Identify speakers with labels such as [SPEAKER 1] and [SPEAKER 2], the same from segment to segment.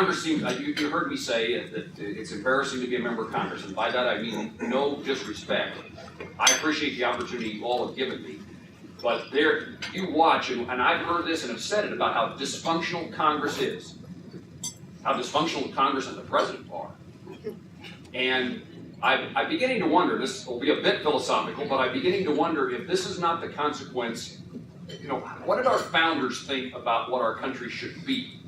[SPEAKER 1] Congress seems, you heard me say that it's embarrassing to be a member of Congress, and by that I mean no disrespect. I appreciate the opportunity you all have given me, but there, you watch, and I've heard this and have said it about how dysfunctional Congress is, how dysfunctional Congress and the President are. And I'm beginning to wonder, this will be a bit philosophical, but I'm beginning to wonder if this is not the consequence. What did our founders think about what our country should be?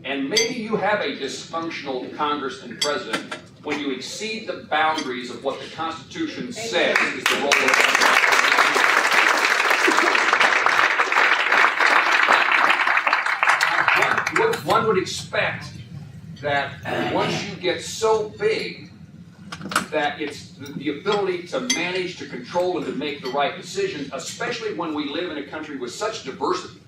[SPEAKER 1] And maybe you have a dysfunctional Congress and President when you exceed the boundaries of what the Constitution says is the role of the One would expect that once you get so big that it's the ability to manage, to control, and to make the right decisions, especially when we live in a country with such diversity.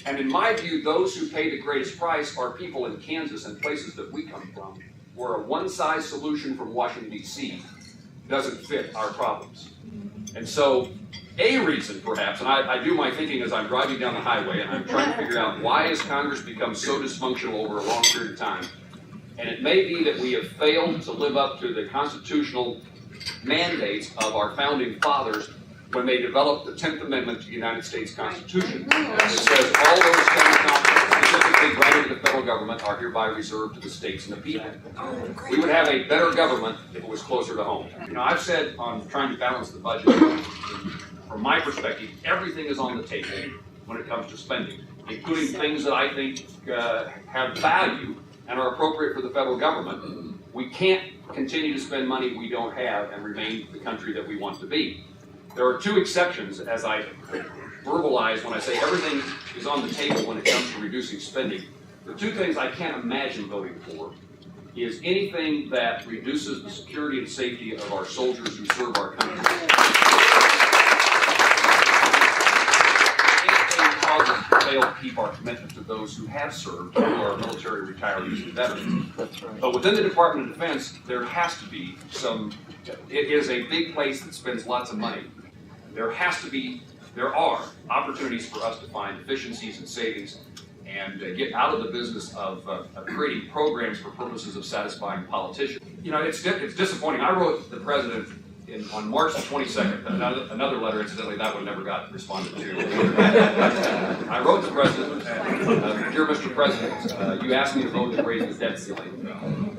[SPEAKER 1] And in my view, those who pay the greatest price are people in Kansas and places that we come from, where a one-size solution from Washington, D.C. doesn't fit our problems. And so, a reason, perhaps, and I do my thinking as I'm driving down the highway, and I'm trying to figure out why has Congress become so dysfunctional over a long period of time. And it may be that we have failed to live up to the constitutional mandates of our founding fathers when they developed the 10th Amendment to the United States Constitution. And it says all those things specifically granted to the federal government are hereby reserved to the states and the people. We would have a better government if it was closer to home. I've said on trying to balance the budget, from my perspective, everything is on the table when it comes to spending, including things that I think have value and are appropriate for the federal government. We can't continue to spend money we don't have and remain the country that we want to be. There are two exceptions, as I verbalize when I say everything is on the table when it comes to reducing spending. The two things I can't imagine voting for is anything that reduces the security and safety of our soldiers who serve our country. Anything causes us to fail to keep our commitment to those who have served, who are military retirees and veterans. But within the Department of Defense, there has to be it is a big place that spends lots of money. There are opportunities for us to find efficiencies and savings and get out of the business of creating programs for purposes of satisfying politicians. It's disappointing. I wrote the president on March the 22nd, another letter, incidentally, that one never got responded to. I wrote the president, dear Mr. President, you asked me to vote to raise the debt ceiling.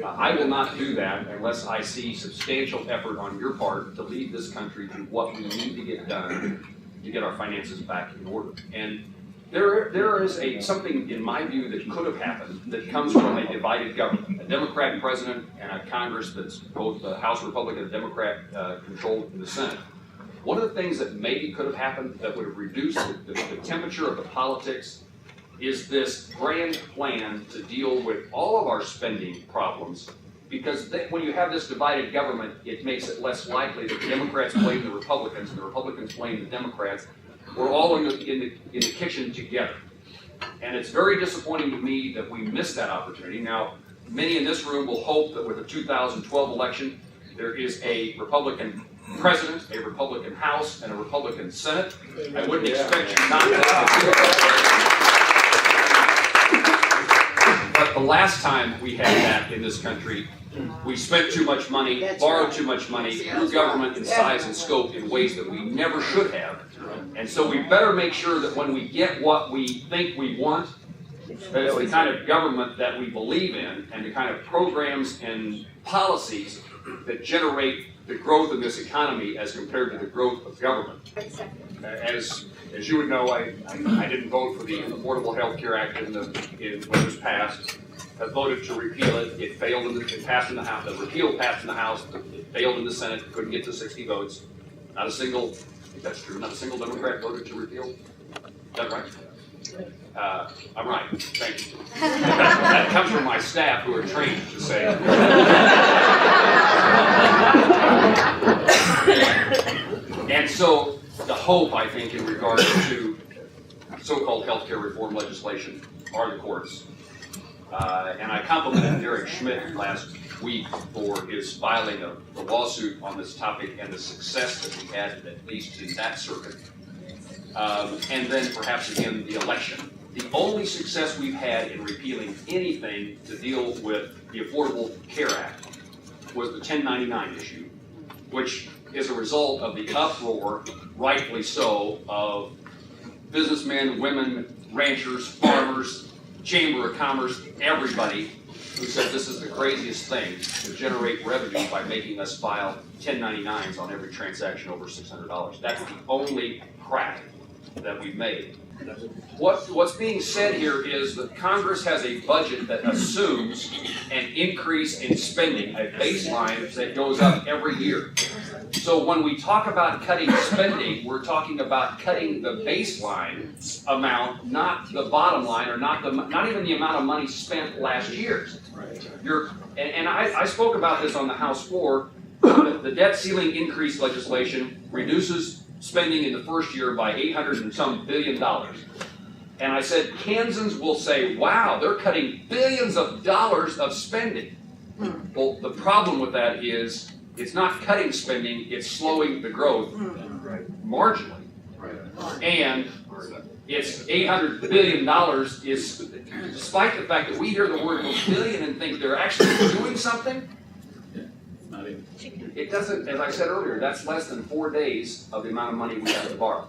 [SPEAKER 1] I will not do that unless I see substantial effort on your part to lead this country to what we need to get done to get our finances back in order. And there is something, in my view, that could have happened that comes from a divided government, a Democrat president and a Congress that's both the House Republican and Democrat controlled in the Senate. One of the things that maybe could have happened that would have reduced the temperature of the politics is this grand plan to deal with all of our spending problems, because when you have this divided government, it makes it less likely that the Democrats blame the Republicans and the Republicans blame the Democrats. We're all in the kitchen together. And it's very disappointing to me that we missed that opportunity. Now, many in this room will hope that with the 2012 election, there is a Republican president, a Republican House, and a Republican Senate. I wouldn't expect you not to have. But the last time we had that in this country, we spent too much money, borrowed too much money, grew government in size and scope in ways that we never should have. And so we better make sure that when we get what we think we want, that it's the kind of government that we believe in and the kind of programs and policies that generate the growth of this economy as compared to the growth of government. As you would know, I didn't vote for the Affordable Health Care Act when it was passed. I voted to repeal it. It failed. It passed in the House. The repeal passed in the House. It failed in the Senate. Couldn't get to 60 votes. Not a single, if that's true, not a single Democrat voted to repeal. Is that right? I'm right. Thank you. That comes from my staff who are trained to say. And so the hope, I think, in regard to so-called healthcare reform legislation are the courts. And I complimented Derek Schmidt last week for his filing of the lawsuit on this topic and the success that we had, at least in that circuit. And then perhaps again the election. The only success we've had in repealing anything to deal with the Affordable Care Act was the 1099 issue, which is a result of the uproar, rightfully so, of businessmen, women, ranchers, farmers, Chamber of Commerce, everybody who said this is the craziest thing to generate revenue by making us file 1099s on every transaction over $600. That's the only crack that we've made. What's being said here is that Congress has a budget that assumes an increase in spending, a baseline that goes up every year. So when we talk about cutting spending, we're talking about cutting the baseline amount, not the bottom line, or not even the amount of money spent last year. I spoke about this on the House floor. The debt ceiling increase legislation reduces spending in the first year by $800 and some billion. And I said, Kansans will say, wow, they're cutting billions of dollars of spending. Well, the problem with that is it's not cutting spending, it's slowing the growth marginally. And it's $800 billion is, despite the fact that we hear the word billion and think they're actually doing something, it doesn't, as I said earlier, that's less than 4 days of the amount of money we have to borrow.